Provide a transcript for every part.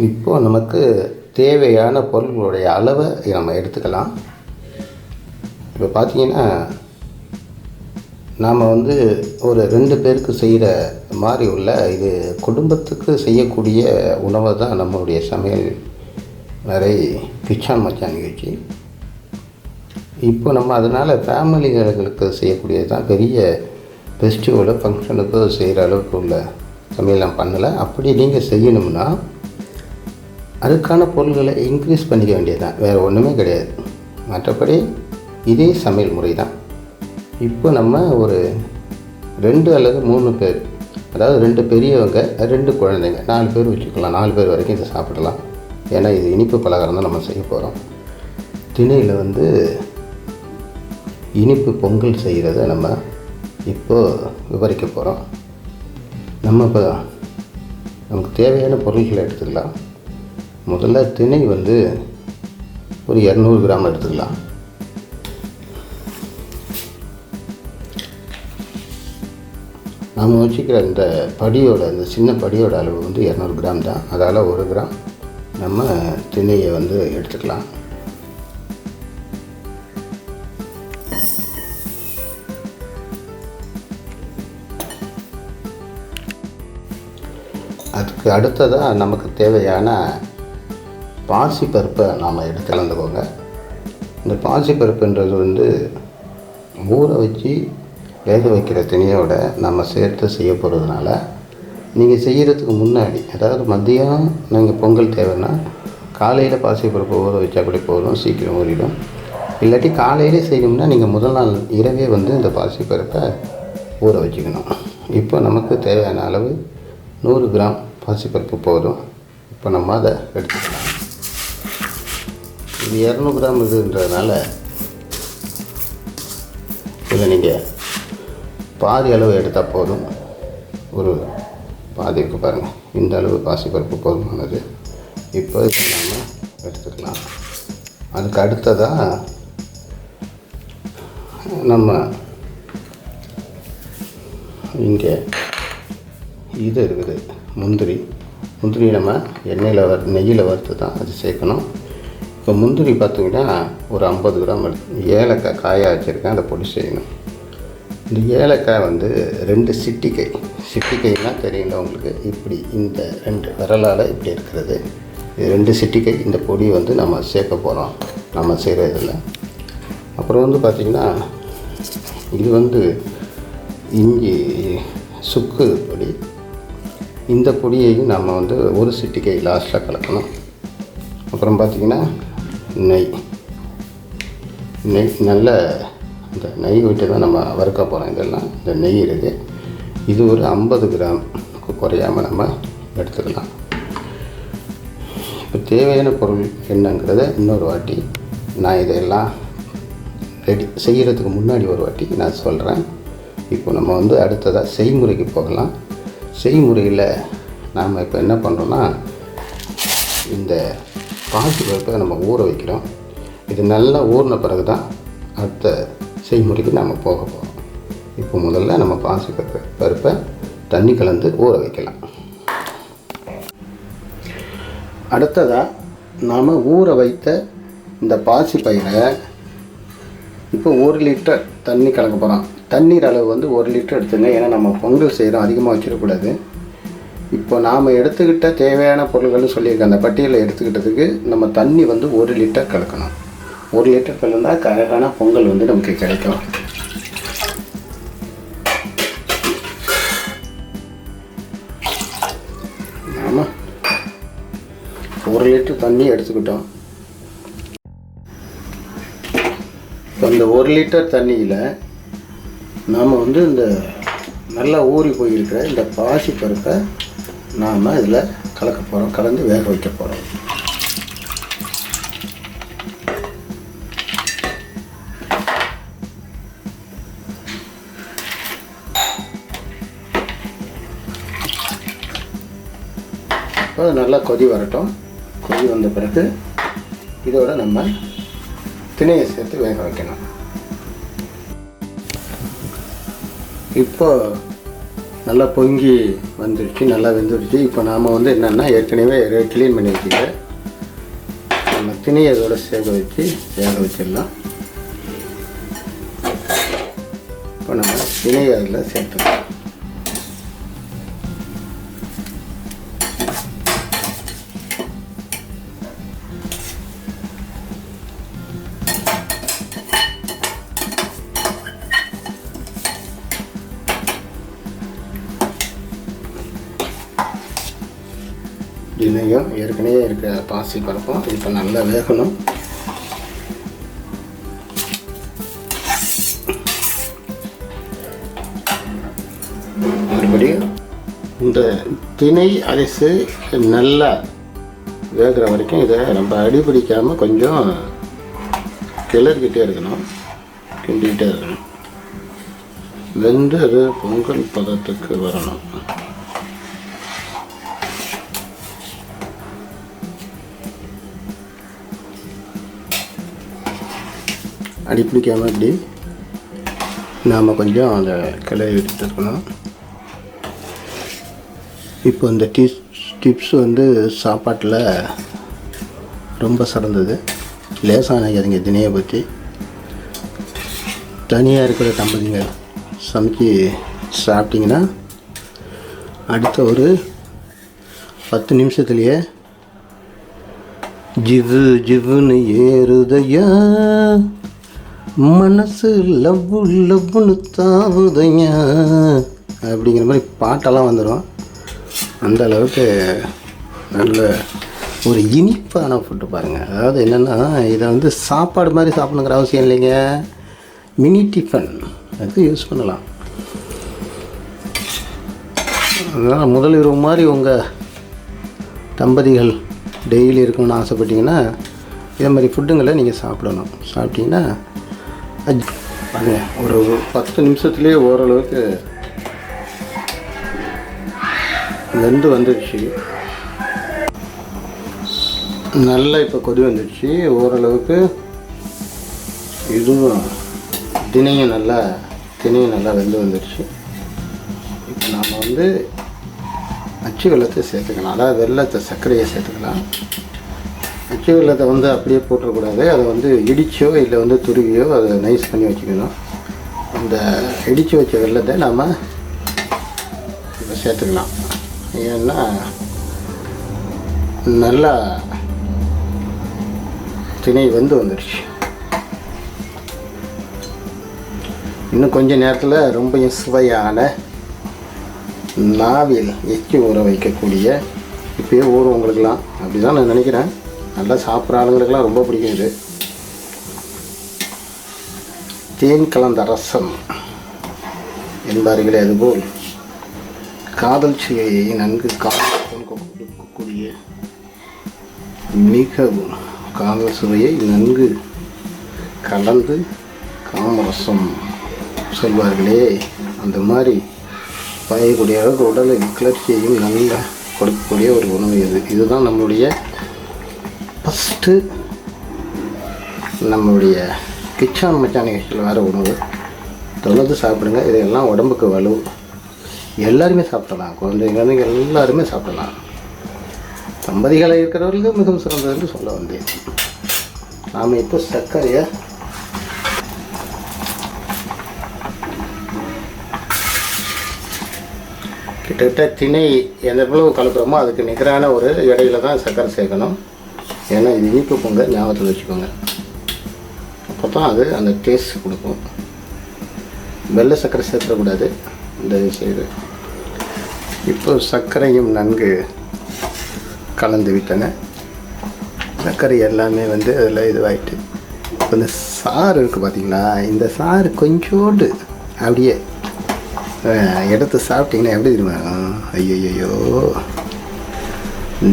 இப்போது நமக்கு தேவையான பொருள்களுடைய அளவை நம்ம எடுத்துக்கலாம். இப்போ பார்த்திங்கன்னா நாம் ஒரு 2 பேருக்கு செய்கிற மாதிரி உள்ள இது குடும்பத்துக்கு செய்யக்கூடிய உணவை தான் நம்மளுடைய சமையல் அறை கிச்சான் மச்சான் நிகழ்ச்சி. இப்போ நம்ம அதனால் ஃபேமிலிகளுக்கு செய்யக்கூடியது தான் பெரிய ஃபெஸ்டிவலோ ஃபங்க்ஷனுக்கோ செய்கிற அளவுக்கு உள்ள சமையல் நான் பண்ணலை. அப்படி நீங்கள் செய்யணும்னா அதுக்கான பொருள்களை இன்க்ரீஸ் பண்ணிக்க வேண்டியது தான், வேறு ஒன்றுமே கிடையாது. மற்றபடி இதே சமையல் முறை தான். இப்போ நம்ம ஒரு 2 அல்லது 3 பேர், அதாவது 2 பெரியவங்க 2 குழந்தைங்க, 4 பேர் வச்சுக்கலாம். 4 பேர் வரைக்கும் இதை சாப்பிடலாம். ஏன்னா இது இனிப்பு பலகாரம் தான் நம்ம செய்ய போகிறோம். திணையில் இனிப்பு பொங்கல் செய்கிறத நம்ம இப்போது விவரிக்க போகிறோம். நம்ம இப்போ நமக்கு தேவையான பொருட்களை எடுத்துக்கலாம். முதல்ல திணை ஒரு 200 கிராம் எடுத்துக்கலாம். நாம் வச்சுக்கிற இந்த படியோட, இந்த சின்ன படியோட அளவு 200 கிராம் தான். அதால் 1 கிராம் நம்ம திணையை எடுத்துக்கலாம். அதுக்கு அடுத்ததாக நமக்கு தேவையான பாசிப்பருப்பை நாம் எடுத்து கலந்துக்கோங்க. இந்த பாசிப்பருப்புன்றது ஊற வச்சு வேக வைக்கிற திணையோட நம்ம சேர்த்து செய்ய போகிறதுனால நீங்கள் செய்கிறதுக்கு முன்னாடி, அதாவது மதியம் நீங்கள் பொங்கல் தேவைன்னா காலையில் பாசிப்பருப்பு ஊற வச்சா கூட போதும், சீக்கிரம் ஊறிடும். இல்லாட்டி காலையிலே செய்யணும்னா நீங்கள் முதல் நாள் இரவே இந்த பாசிப்பருப்பை ஊற வச்சுக்கணும். இப்போ நமக்கு தேவையான அளவு 100 கிராம் பாசிப்பருப்பு போதும். இப்போ நம்ம அதை எடுத்துக்கலாம். இது 200 கிராம் இதுன்றதுனால இதை நீங்கள் பாதி அளவு எடுத்தால் போதும். ஒரு பாதி இருக்குது பாருங்கள், இந்த அளவு பாசிப்பருப்பு போதுமானது. இப்போ இதை நம்ம எடுத்துக்கலாம். அதுக்கு அடுத்ததாக நம்ம இங்கே இது இருக்குது, முந்திரி நம்ம நெய்யில் வறுத்து தான் அது சேர்க்கணும். இப்போ முந்திரி பார்த்திங்கன்னா ஒரு 50 கிராம் எடுத்து, ஏலக்காய் காயாக வச்சுருக்கேன், அதை பொடி செய்யணும். இந்த ஏலக்காய் 2 சிட்டிக்கைனா தெரியல உங்களுக்கு, இப்படி இந்த 2 விரலால் இப்படி இருக்கிறது, இது 2 சிட்டிக்கை இந்த பொடி நம்ம சேர்க்க போகிறோம் நம்ம செய்கிற இதில். அப்புறம் பார்த்திங்கன்னா இது இஞ்சி சுக்கு பொடி. இந்த பொடியையும் நம்ம 1 சிட்டிக்கை லாஸ்ட்டில் கலக்கணும். அப்புறம் பார்த்திங்கன்னா நெய் நல்ல இந்த நெய் விட்டு தான் நம்ம வறுக்க போகிறோம். இதெல்லாம் இந்த நெய் இருக்குது, இது ஒரு 50 கிராமுக்கு குறையாமல் நம்ம எடுத்துக்கலாம். இப்போ தேவையான பொருள் என்னங்கிறத இன்னொரு வாட்டி நான் இதெல்லாம் ரெடி செய்கிறதுக்கு முன்னாடி ஒரு வாட்டி நான் சொல்கிறேன். இப்போ நம்ம அடுத்ததாக செய்முறைக்கு போகலாம். செய்முறையில் நாம் இப்போ என்ன பண்ணுறோன்னா, இந்த பாசிப்பருப்பை நம்ம ஊற வைக்கிறோம். இது நல்லா ஊறின பிறகு தான் அடுத்த செய்முறைக்கு நாம் போக போகிறோம். இப்போ முதல்ல நம்ம பாசிப்பருப்பை தண்ணி கலந்து ஊற வைக்கலாம். அடுத்ததாக நாம் ஊற வைத்த இந்த பாசிப்பயிரை இப்போ 1 லிட்டர் தண்ணி கலக்க போகிறோம். தண்ணீர் அளவு 1 லிட்டர் எடுத்துங்க, ஏன்னா நம்ம பொங்கல் செய்கிறோம், அதிகமாக வச்சிடக்கூடாது. இப்போ நாம் எடுத்துக்கிட்ட தேவையான பொருள்கள்னு சொல்லியிருக்கேன், அந்த பட்டியலில் எடுத்துக்கிட்டதுக்கு நம்ம தண்ணி 1 லிட்டர் கலக்கணும். 1 லிட்டர் கலந்தால் கரெக்டான பொங்கல் நமக்கு கிடைக்கும். ஆமாம், 1 லிட்டர் தண்ணி எடுத்துக்கிட்டோம். இப்போ இந்த 1 லிட்டர் தண்ணியில் நாம் இந்த நல்லா ஊறி போயிருக்கிற இந்த பாசிப்பருப்பை நாம் இதில் கலக்க போகிறோம், கலந்து வேக வைக்க போகிறோம். இப்போ நல்லா கொதி வரட்டும். கொதி வந்த பிறகு இதோட நம்ம திணையை சேர்த்து வேக வைக்கணும். இப்போ நல்லா பொங்கி வந்துடுச்சு, நல்லா வெந்துடுச்சு. இப்போ நாம் வந்து என்னென்னா ஏற்கனவே க்ளீன் பண்ணி வச்சுக்க நம்ம திணையை அதோட சேர்க்க வச்சு வேக வச்சிடலாம். இப்போ நம்ம திணையை அதில் சேர்த்துக்கலாம். தினையும் ஏற்கனவே இருக்க பாசி பருப்பும் இப்போ நல்லா வேகணும். மறுபடியும் இந்த திணை அரிசி நல்லா வேகிற வரைக்கும் இதை நம்ம அடிபிடிக்காமல் கொஞ்சம் கிளறிக்கிட்டே இருக்கணும், கிண்டிக்கிட்டே இருக்கணும். வெந்து அது பொங்கல் பதத்துக்கு வரணும். அடிப்பிடிக்காமல் இப்படி நாம் கொஞ்சம் அந்த கிளறி எடுத்துருக்கணும். இப்போ இந்த டிப்ஸ் வந்து சாப்பாட்டில் ரொம்ப சிறந்தது. லேசாக நினைக்காதீங்க. தினையை பற்றி தனியாக இருக்கிற தம்பதிங்க சமைச்சு சாப்பிட்டிங்கன்னா அடுத்த ஒரு 10 நிமிஷத்துலேயே ஜிவ்வுன்னு ஏறுதையா, மனசு லவ்வுன்னு தாவுதையா அப்படிங்கிற மாதிரி பாட்டெல்லாம் வந்துடும். அந்த அளவுக்கு நல்ல ஒரு இனிப்பான ஃபுட்டு பாருங்கள். அதாவது என்னென்னா இதை வந்து சாப்பாடு மாதிரி சாப்பிடணுங்கிற அவசியம் இல்லைங்க. மினி டிஃபன் அது யூஸ் பண்ணலாம். அதனால் முதல் இரவு மாதிரி உங்கள் தம்பதிகள் டெய்லி இருக்கணும்னு ஆசைப்பட்டீங்கன்னா இதே மாதிரி ஃபுட்டுங்களை நீங்கள் சாப்பிடணும். சாப்பிட்டீங்கன்னா பாருங்க ஒரு 10 நிமிஷத்துலேயே ஓரளவுக்கு வெந்து வந்துடுச்சு. நல்லா இப்போ கொதி வந்துடுச்சு. ஓரளவுக்கு இதுவும் தினையும் நல்லா வெந்து வந்துடுச்சு. இப்போ நாம் வந்து அச்சு வெல்லத்தை சேர்த்துக்கலாம். அதாவது வெல்லத்தை சர்க்கரையை சேர்த்துக்கலாம். அச்சு வெல்லத்தை வந்து அப்படியே போட்டுறக்கூடாது. அதை வந்து இடிச்சோ இல்லை வந்து துருவியோ அதை நைஸ் பண்ணி வச்சுக்கணும். அந்த இடித்து வச்ச வெல்லத்தை நாம் இப்போ சேர்த்துக்கலாம். ஏன்னா நல்லா திணை வெந்து வந்துடுச்சு. இன்னும் கொஞ்சம் நேரத்தில் ரொம்ப சுவையான நாவில் எச்சி ஊற வைக்கக்கூடிய, இப்போயே ஊறும் உங்களுக்கெல்லாம், அப்படி தான் நான் நினைக்கிறேன். நல்லா சாப்பிட்ற ஆளுங்களுக்கெல்லாம் ரொம்ப பிடிக்கும் இது. தேன் கலந்த ரசம் என்பார்களே, அதுபோல் காதல் சுவையை நன்கு கொடுக்கக்கூடிய மிகவும் காதல் சுவையை நன்கு கலந்து காமரசம் சொல்வார்களே, அந்த மாதிரி பயக்கூடிய அளவுக்கு உடலை கிளர்ச்சியையும் நல்லா கொடுக்கக்கூடிய ஒரு உணவு இதுதான் நம்மளுடைய ஃபஸ்ட்டு நம்மளுடைய கிச்சான் மச்சான் நிகழ்ச்சியில் வர உணவு. தொடர்ந்து சாப்பிடுங்க. இதையெல்லாம் உடம்புக்கு வலு. எல்லாருமே சாப்பிடலாம். குழந்தைங்க எல்லாருமே சாப்பிடலாம். தம்பதிகளை இருக்கிறவர்களுக்கு மிகவும் சிறந்தது என்று சொல்ல வந்தேன். நாம் இப்போ சர்க்கரையை கிட்டத்தட்ட திணை எவ்வளவு கலப்புறோமோ அதுக்கு நிகரான ஒரு இடையில தான் சர்க்கரை சேர்க்கணும். ஏன்னா இது இனிப்பு பொங்கல், ஞாபகத்தில் வச்சுக்கோங்க. அப்போ தான் அது அந்த டேஸ்ட் கொடுக்கும். வெள்ளை சர்க்கரை சேர்த்துடக்கூடாது இந்த சைடு. இப்போ சர்க்கரையும் நன்கு கலந்து விட்டன. சர்க்கரை எல்லாமே வந்து அதில் இதுவாகிட்டு இப்போ இந்த சாறு இருக்குது பார்த்தீங்களா, இந்த சாறு கொஞ்சோண்டு அப்படியே எடுத்து சாப்பிட்டிங்கன்னா எப்படி தெரியுமா? ஐயோ,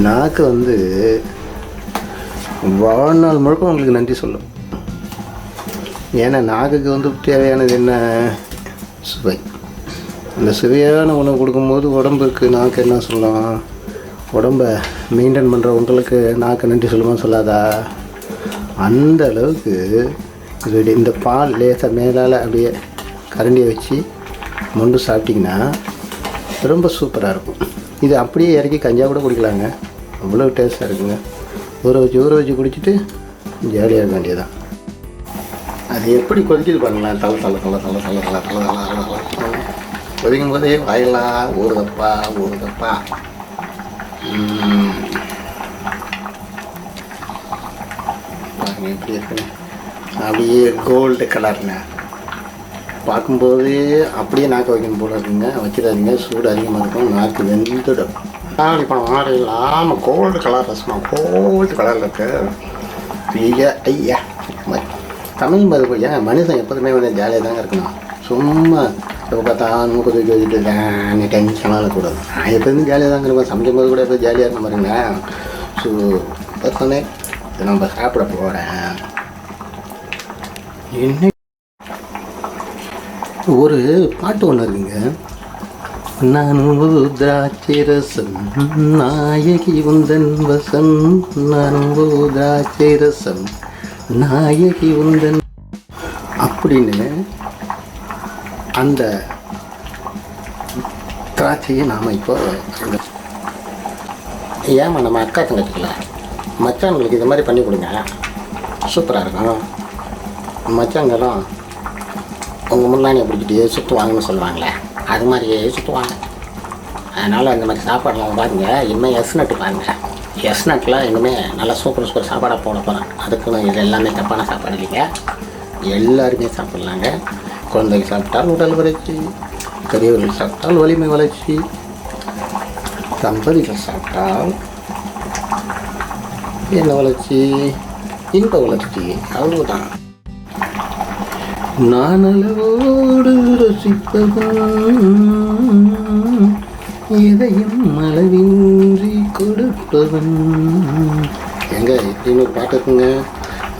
நாக்கு வந்து வாழ்நாள் முழுக்க உங்களுக்கு நன்றி சொல்லும். ஏன்னா நாக்குக்கு வந்து தேவையானது என்ன? சுவை. அந்த சுவையான உணவு கொடுக்கும்போது உடம்புக்கு நாக்கு என்ன சொல்லலாம்? உடம்பை மெயின்டைன் பண்ணுற உங்களுக்கு நாக்கு நன்றி சொல்லுமா சொல்லாதா? அந்த அளவுக்கு இந்த பால் லேசாக மேலால் அப்படியே கரண்டியை வச்சு மொண்டு சாப்பிட்டிங்கன்னா ரொம்ப சூப்பராக இருக்கும். இது அப்படியே இறக்கி கஞ்சா கூட குடிக்கலாங்க, அவ்வளோ டேஸ்ட்டாக இருக்குங்க. ஊற வச்சு குடிச்சிட்டு ஜாலியாக இருக்க வேண்டியதான். அது எப்படி கொதிக்குது பாருங்களேன், தலை தலை தலை தலை தலை தலை தலை தலை தலை கொதிக்கும் போதே வாயிலாம் ஊறுதப்பா. பாருங்க எப்படி இருக்குங்க, அப்படியே கோல்டு கலர்ங்க. பார்க்கும்போது அப்படியே நாக்கு வைக்கணும் போல இருக்குங்க. வச்சிடாதீங்க, சூடு அதிகமாக இருக்கும், நாக்கு வெந்துடும். இப்போ மாடு இல்லாமல் கோல்டு கலர் ரசமா கோல்டு கலரில் இருக்கு. ஐயா தமிழ் மருந்து ஏன் மனுஷன் எப்போதுமே வந்து ஜாலியாக தாங்க இருக்கணும். சும்மா இப்போ பார்த்தா மூக்க தூக்கி வச்சுட்டு டென்ஷனாக இருக்கக்கூடாது. நான் எப்போதுமே ஜாலியாக தாங்க இருப்பேன். சமைக்கும் போது கூட எப்போ ஜாலியாக இருக்க மாதிரிங்க. ஸோ பார்த்தோன்னே இதை நம்ம சாப்பிட போகிறேன். என்ன ஒரு பாட்டு ஒன்று இருக்குங்க, நானும் திராட்சை ரசம் நாயகி உந்தன் வசம், நானும் திராட்சை ரசம் நாயகி உந்தன் அப்படின்னு அந்த திராட்சையை நாம் இப்போ ஏமா நம்ம அக்கா தங்கச்சிக்கல மச்சான்களுக்கு இது மாதிரி பண்ணி கொடுங்க, சூப்பராக இருக்கும். மச்சாங்கெல்லாம் உங்கள் முன்னாடி பிடிச்சிட்டு சுற்றுவாங்கன்னு சொல்லுவாங்களே, அது மாதிரியே சுற்றுவாங்க. அதனால் இந்த மாதிரி சாப்பாடெலாம் பாருங்க, இனிமேல் எஸ்நட்டு பாருங்கள். எஸ்நட்டில் இனிமேல் நல்லா சூப்பர் சாப்பாடாக போட போகிறேன். அதுக்குன்னு இது எல்லாமே தப்பான சாப்பாடு இல்லைங்க, எல்லாருமே சாப்பிட்லாங்க. குழந்தைகள் சாப்பிட்டால் உடல் வளர்ச்சி, பெரியவர்கள் சாப்பிட்டால் வலிமை வளர்ச்சி, தம்பதிகள் சாப்பிட்டால் என்ன வளர்ச்சி, இன்ப வளர்ச்சி, அவ்வளவுதான். நான் அளவோடு ரசிப்பவன், எதையும் அளவின்றி கொடுப்பவன். எங்க இன்னொரு பாட்டு இருக்குங்க,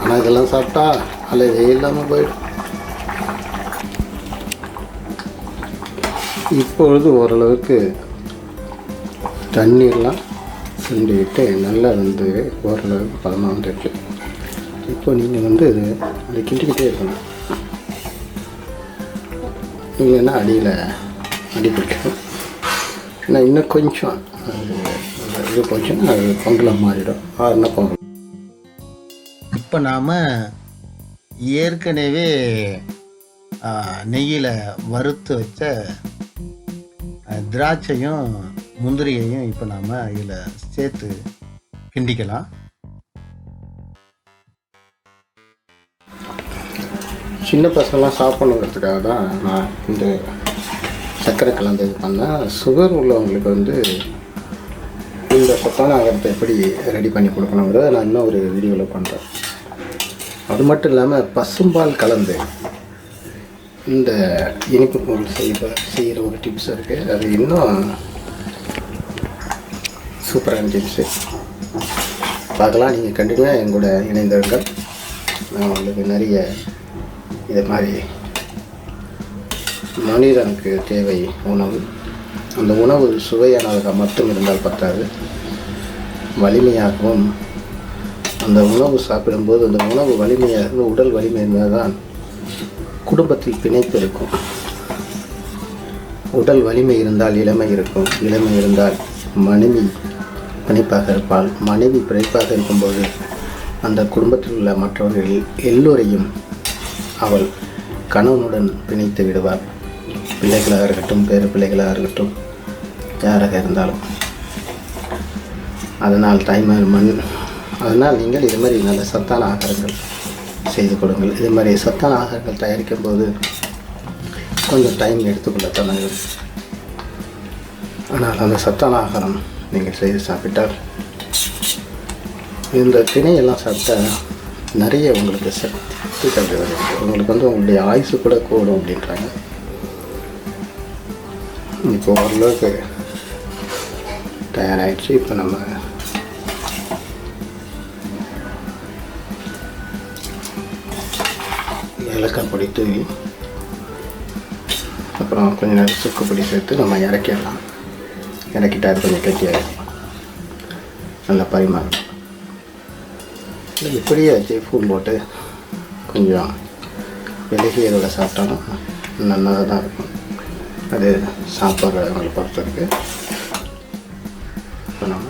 ஆனால் இதெல்லாம் சாப்பிட்டா அல்லது இல்லாமல் போயிடும். இப்பொழுது ஓரளவுக்கு தண்ணீர்லாம் சிந்திவிட்டு நல்லா வந்து ஓரளவுக்கு பதமாக வந்துடுச்சு. இப்போ நீங்கள் வந்து அதை கிண்டிக்கிட்டே இருக்கணும், இல்லைன்னா அடி பிடிக்கும். ஏன்னா இன்னும் கொஞ்சம் இது போச்சுன்னா அது பொங்கலாக மாறிடும். என்ன பொங்கல். இப்போ நாம் ஏற்கனவே நெய்யில் வறுத்து வச்ச திராட்சையும் முந்திரியையும் இப்போ நாம் இதில் சேர்த்து கிண்டிக்கலாம். சின்ன பசங்களாம் சாப்பிட்ணுங்கிறதுக்காக தான் நான் இந்த சர்க்கரை கலந்து இது பண்ணேன். சுகர் உள்ளவங்களுக்கு வந்து இந்த சத்தான ஆகாரத்தை எப்படி ரெடி பண்ணி கொடுக்கணுங்கிறத நான் இன்னும் ஒரு வீடியோவில் பண்ணுறேன். அது மட்டும் இல்லாமல் பசும்பால் கலந்து இந்த இனிப்பு பொருள் செய்கிற ஒரு டிப்ஸ் இருக்குது. அது இன்னும் சூப்பரான டிப்ஸு. பார்க்கலாம், நீங்கள் கண்டிப்பாக எங்கூட இணைந்தவர்கள். நான் உங்களுக்கு நிறைய இது மாதிரி மனிதனுக்கு தேவை உணவு. அந்த உணவு சுவையானதாக மட்டும் இருந்தால் பத்தாது, வலிமையாகவும் அந்த உணவு சாப்பிடும்போது அந்த உணவு வலிமையாக உடல் வலிமை இருந்தால் தான் குடும்பத்தில் பிணைப்பு இருக்கும். உடல் வலிமை இருந்தால் இளமை இருக்கும், இளமை இருந்தால் மனைவி பிணைப்பாக இருப்பாள். மனைவி பிணைப்பாக இருக்கும்போது அந்த குடும்பத்தில் உள்ள மற்றவர்கள் எல்லோரையும் அவள் கணவனுடன் பிணைத்து விடுவாள். பிள்ளைகளாக இருக்கட்டும், பேர பிள்ளைகளாக இருக்கட்டும், யாராக இருந்தாலும். அதனால் நீங்கள் இது மாதிரி நல்ல சத்தான ஆகாரங்கள் செய்து கொடுங்கள். இது மாதிரி சத்தான ஆகாரங்கள் தயாரிக்கும் போது கொஞ்சம் டைம் எடுத்துக்கொள்ளத்தான் ஆகும். ஆனால் அந்த சத்தான ஆகாரம் நீங்கள் செய்து சாப்பிட்டால், இந்த திணையெல்லாம் சாப்பிட்டா நிறைய உங்களுக்கு சக்தி தருகிறது. உங்களுக்கு வந்து உங்களுடைய ஆயுசு கூட கூடும் அப்படின்றாங்க. இப்போ ஓரளவுக்கு தயாராகிடுச்சு. இப்போ நம்ம ஏலக்காய் பொடி தூவி அப்புறம் கொஞ்சம் நேரம் சுக்கு பொடி சேர்த்து நம்ம இறக்கிடலாம். இறக்கிட்டா அது கொஞ்சம் கெட்டியாகிடும், நல்லா பரிமாறலாம். இப்படியே வச்சு ஃபூன் போட்டு கொஞ்சம் விலகி இதோட சாப்பிட்டாலும் நல்லா தான் இருக்கும். அது சாப்பிட்றவங்களை பொறுத்து இருக்குது. இப்போ நம்ம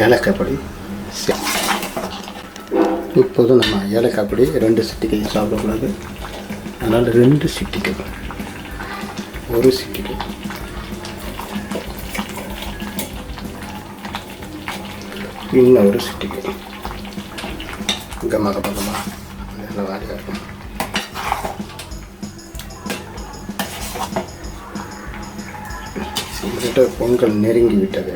ஏலக்காய் பொடி இப்போது நம்ம ஏலக்காய் பொடி 2 சிட்டிகை சாப்பிடக்கூடாது, அதனால் 2 சிட்டிகை, 1 சிட்டிகை, இன்னும் 1 சிட்டிகை கம்மாக பக்கமாக இதெல்லாம் வாடியாக இருக்கும். பொங்கல் நெருங்கி விட்டது.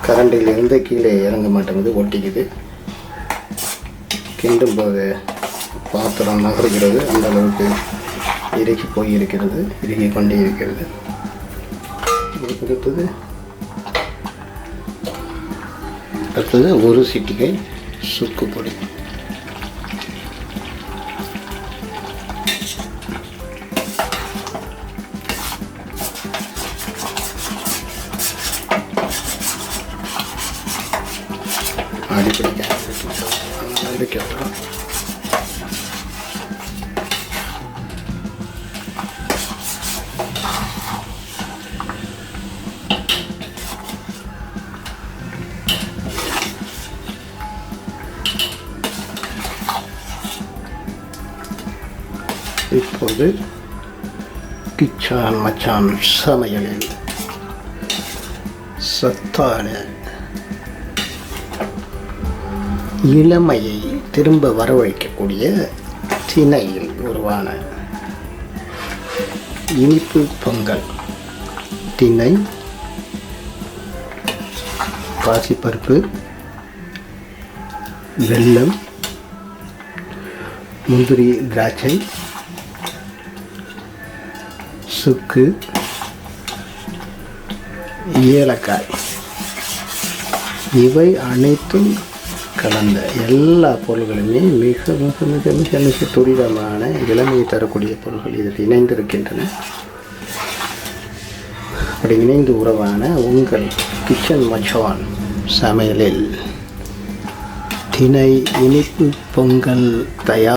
கரண்டிலிருந்து கீழே இறங்க மாட்டேங்குது, ஒட்டிக்குது. கிண்டும் போது பாத்திரம் நகர்கிறது, அந்த அளவுக்கு இறுகி போயிருக்கிறது, இறுகி கொண்டே இருக்கிறது. அடுத்தது 1 சிட்டிகை சுக்கு பொடி. அடிப்படையாக வைக்கிறோம். இப்போது கிச்சான் மச்சான் சமையலில் சத்தான இளமையை திரும்ப வரவழைக்கக்கூடிய திணையில் உருவான இனிப்பு பொங்கல். திணை, பாசிப்பருப்பு, வெல்லம், முந்திரி, திராட்சை, சுக்கு, ஏலக்காய், இவை அனைத்தும் கலந்த எல்லா பொருள்களுமே மிக மிக மிக மிக மிக துரிதமான இளமையை தரக்கூடிய பொருள்கள் இதில் இணைந்திருக்கின்றன. அப்படி இணைந்து உறவான உங்கள் கிச்சன் மச்சான் சமையலில் திணை இனிப்பு பொங்கல் தயார்.